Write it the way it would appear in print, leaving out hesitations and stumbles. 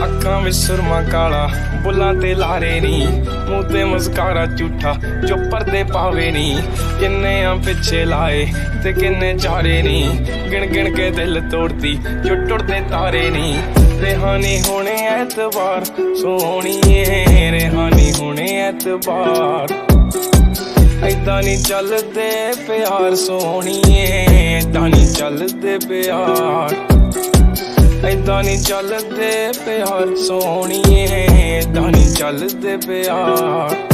अखां विच सुरमा काला बुल्लां ते लारे नी, मूंह ते मस्कारा झूठा जो पर्दे पावे नी। किन्ने आ पिछे लाए ते किन्ने चारे नी, गिण गिण के दिल तोड़ती जो टुटदे तारे नी। रेहानी होने ऐतबार सोहणीए, रेहानी होने ऐतबार। ऐदां नी चलदे प्यार सोहणीए, ऐदां नी चलदे प्यार। ऐदां नी चलदे प्यार सोहणीए, ऐदां नी चलदे प्यार।